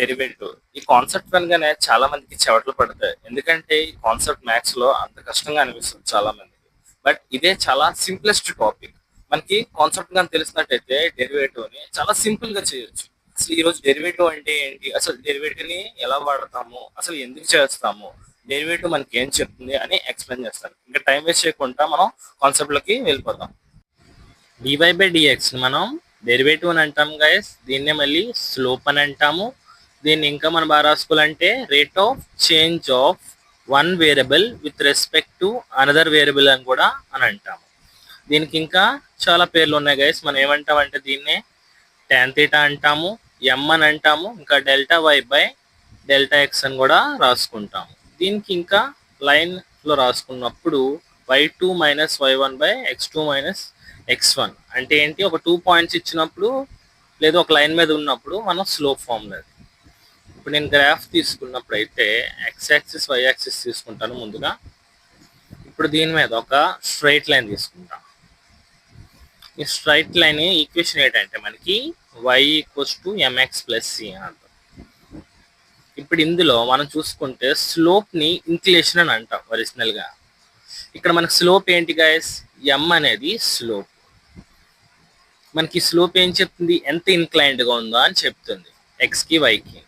Derivative. ఈ concept వినగానే చాలా మందికి చెమటలు పడతాయి. ఎందుకంటే ఈ కాన్సెప్ట్ మ్యాథ్స్ లో అంత కష్టంగా అనిపిస్తుంది చాలా మందికి. బట్ ఇదే చాలా సింప్లెస్ట్ టాపిక్. మనకి కాన్సెప్ట్ గాని తెలిసినట్టయితే డెరివేటివ్ ని చాలా సింపుల్ గా చేయొచ్చు. అసలు ఈ రోజు డెరివేటివ్ అంటే ఏంటి, అసలు డెరివేటివ్ ని ఎలా వాడతాము, అసలు ఎందుకు చేస్తాము, డెరివేటివ్ మనకి ఏం చెప్తుంది అని ఎక్స్ప్లెయిన్ చేస్తాను. ఇంకా టైం వేస్ట్ చేయకుండా మనం కాన్సెప్ట్ లోకి వెళ్ళిపోతాం. డివై బై డిఎక్స్ మనం డెరివేటివ్ అని అంటాం గైస్. దీన్నే మళ్ళీ స్లోప్ అని అంటాము. దీన్ని ఇంకా మనం బాగా రాసుకోవాలంటే rate of change of one variable with respect to another variable అని కూడా అని అంటాము. దీనికి ఇంకా చాలా పేర్లు ఉన్నాయి గైస్. మనం ఏమంటాం అంటే దీన్నే టాన్ థీటా అంటాము, ఎం అని అంటాము, ఇంకా delta y by delta X అని కూడా రాసుకుంటాము. దీనికి ఇంకా లైన్ లో రాసుకున్నప్పుడు y2 minus y1 by x2 minus x1 అంటే ఏంటి, ఒక 2 పాయింట్స్ ఇచ్చినప్పుడు లేదా ఒక లైన్ మీద ఉన్నప్పుడు మనం స్లోప్ ఫార్ములా. ఇప్పుడు నేను గ్రాఫ్ తీసుకున్నప్పుడు అయితే ఎక్స్ యాక్సిస్ వై యాక్సిస్ తీసుకుంటాను ముందుగా. ఇప్పుడు దీని మీద ఒక స్ట్రైట్ లైన్ తీసుకుంటాం. ఈ స్ట్రైట్ లైన్ ఈక్వేషన్ ఏంటంటే మనకి y equals to m x plus c అని అర్థం. ఇప్పుడు ఇందులో మనం చూసుకుంటే స్లోప్ ని ఇంక్లేషన్ అని అంటాం ఒరిజినల్ గా. ఇక్కడ మనకి స్లోప్ ఏంటి గైస్, ఎం అనేది స్లోప్. మనకి స్లోప్ ఏం చెప్తుంది, ఎంత ఇన్క్లైన్డ్ గా ఉందో అని చెప్తుంది ఎక్స్ కి వై కి.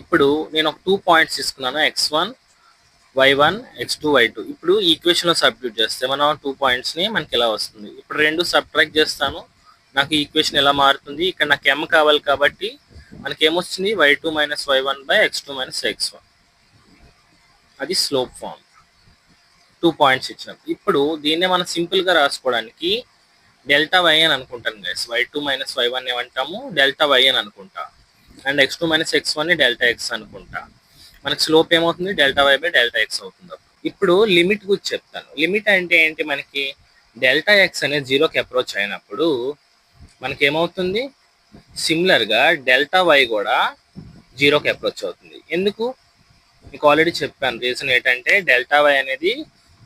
ఇప్పుడు నేను ఒక 2 పాయింట్స్ తీసుకున్నాను, x1 y1 x2 y2. ఇప్పుడు ఈక్వేషన్ లో సబ్స్టిట్యూట్ చేస్తే మనం 2 పాయింట్స్ ని మనకి ఎలా వస్తుంది. ఇప్పుడు రెండు సబ్ట్రాక్ట్ చేస్తాను, నాకు ఈక్వేషన్ ఎలా మారుతుంది. ఇక్కడ నాకు m కావాలి కాబట్టి మనకి ఏమొస్తుంది, y2 minus y1 by x2 minus x1. అది స్లోప్ ఫార్మ్ 2 పాయింట్స్ ఇచ్చినప్పుడు. ఇప్పుడు దీన్నే మనం సింపుల్ గా రాసుకోవడానికి డెల్టా వై అని అనుకుంటాను గైస్. y2 మైనస్ y1 ఏమంటాము, డెల్టా వై అని అనుకుంటా. అండ్ x2 మైనస్ x1 ని డెల్టా ఎక్స్ అనుకుంటా. మనకి స్లోప్ ఏమవుతుంది, delta y by delta X అవుతుంది. ఇప్పుడు లిమిట్ గురించి చెప్తాను. లిమిట్ అంటే ఏంటి, మనకి డెల్టా ఎక్స్ అనేది జీరోకి అప్రోచ్ అయినప్పుడు మనకి ఏమవుతుంది, సిమిలర్ గా డెల్టా వై కూడా జీరోకి అప్రోచ్ అవుతుంది. ఎందుకు, మీకు ఆల్రెడీ చెప్పాను. రీజన్ ఏంటంటే డెల్టా వై అనేది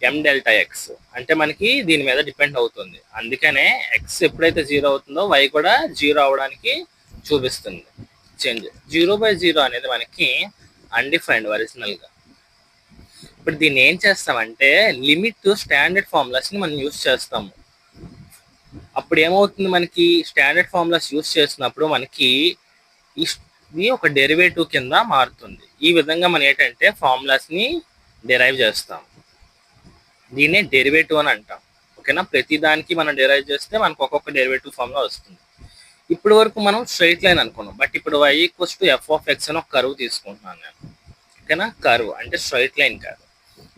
ఎం డెల్టా ఎక్స్ అంటే మనకి దీని మీద డిపెండ్ అవుతుంది. అందుకనే ఎక్స్ ఎప్పుడైతే జీరో అవుతుందో వై కూడా జీరో అవడానికి చూపిస్తుంది చేంజ్. 0/0 అనేది మనకి అన్డిఫైన్డ్ ఒరిజినల్ గా. ఇప్పుడు దీన్ని ఏం చేస్తామంటే లిమిట్ స్టాండర్డ్ ఫార్ములాస్ ని మనం యూస్ చేస్తాము. అప్పుడు ఏమవుతుంది, మనకి స్టాండర్డ్ ఫార్ములాస్ యూస్ చేసినప్పుడు మనకి ఇది ఒక డెరివేటివ్ కింద మారుతుంది. ఈ విధంగా మనం ఏంటంటే ఫార్ములాస్ ని డెరైవ్ చేస్తాం. దీన్నే డెరివేటివ్ అని అంటాం. ఓకేనా, ప్రతి దానికి మనం డెరైవ్ చేస్తే మనకు ఒక్కొక్క డెరివేటివ్ ఫార్ములా వస్తుంది. ఇప్పటి వరకు మనం స్ట్రైట్ లైన్ అనుకున్నాం. బట్ ఇప్పుడు y equals to F of X అని ఒక కర్వ్ తీసుకుంటున్నాను నేను. ఓకేనా, కర్వ్ అంటే స్ట్రైట్ లైన్ కాదు.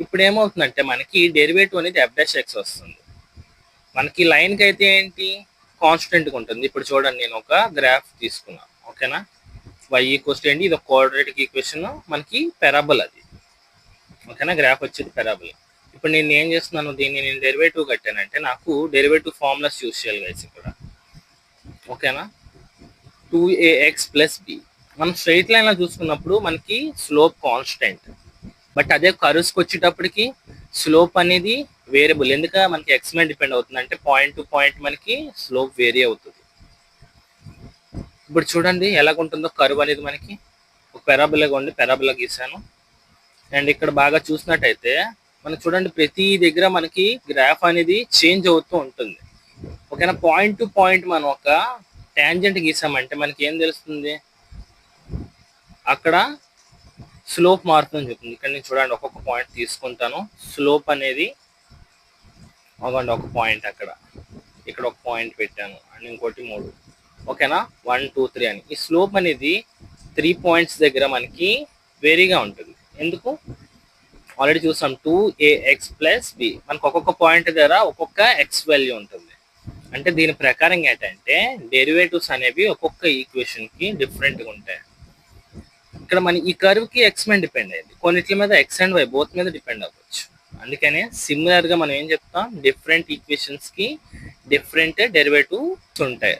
ఇప్పుడు ఏమవుతుందంటే మనకి డెరివేటివ్ అనేది ఎఫ్ డాష్ ఎక్స్ వస్తుంది. మనకి లైన్కి అయితే ఏంటి, కాన్స్టెంట్గా ఉంటుంది. ఇప్పుడు చూడండి, నేను ఒక గ్రాఫ్ తీసుకున్నాను. ఓకేనా, y ఈక్వల్స్ టు ఏంటి, ఇది ఒక కోఆర్డినేటిక్ ఈక్వేషన్, మనకి పెరాబుల్ అది. ఓకేనా, గ్రాఫ్ వచ్చేది పెరాబుల్. ఇప్పుడు నేను ఏం చేస్తున్నాను, దీన్ని నేను డెరివేటివ్ కట్టానంటే నాకు డెరివేటివ్ ఫార్ములాస్ యూస్ చేయాలి గైస్ ఇక్కడ. ఓకేనా, 2ax ప్లస్ బి. మనం స్ట్రైట్ లైన్ లో చూసుకున్నప్పుడు మనకి స్లోప్ కాన్స్టెంట్. బట్ అదే కర్వ్స్కి వచ్చేటప్పటికి స్లోప్ అనేది వేరియబుల్. ఎందుక మనకి ఎక్స్ మీద డిపెండ్ అవుతుంది, అంటే పాయింట్ టు పాయింట్ మనకి స్లోప్ వేరీ అవుతుంది. ఇప్పుడు చూడండి ఎలాగుంటుందో కర్వ్ అనేది. మనకి ఒక పెరాబులాగా ఉండి పెరాబులా గీసాను. అండ్ ఇక్కడ బాగా చూసినట్టయితే మనం చూడండి ప్రతి దగ్గర మనకి గ్రాఫ్ అనేది చేంజ్ అవుతూ ఉంటుంది. ఓకేనా, పాయింట్ టు పాయింట్ మనం ఒక ట్యాంజెంట్ గీసామంటే మనకి ఏం తెలుస్తుంది, అక్కడ స్లోప్ మారుతుందని చెప్తుంది. ఇక్కడ నేను చూడండి ఒక్కొక్క పాయింట్ తీసుకుంటాను. స్లోప్ అనేది ఒక పాయింట్ అక్కడ, ఇక్కడ ఒక పాయింట్ పెట్టాను, అండ్ ఇంకోటి 3. ఓకేనా, 1 2 3 అని. ఈ స్లోప్ అనేది 3 పాయింట్స్ దగ్గర మనకి వేరీగా ఉంటుంది. ఎందుకు, ఆల్రెడీ చూసాం 2ax ప్లస్ బి. మనకు ఒక్కొక్క పాయింట్ దగ్గర ఒక్కొక్క ఎక్స్ వాల్యూ ఉంటుంది. అంటే దీని ప్రకారం ఏంటంటే డెరివేటివ్స్ అనేవి ఒక్కొక్క ఈక్వేషన్ కి డిఫరెంట్ గా ఉంటాయి. ఇక్కడ మన ఈ కర్వ్ కి ఎక్స్ మీద డిపెండ్ అయ్యింది, కొన్నిట్ల మీద ఎక్స్ అండ్ వై బోత్ మీద డిపెండ్ అవ్వచ్చు. అందుకనే సిమిలర్ గా మనం ఏం చెప్తాం, డిఫరెంట్ ఈక్వేషన్స్ కి డిఫరెంట్ డెరివేటివ్స్ ఉంటాయి.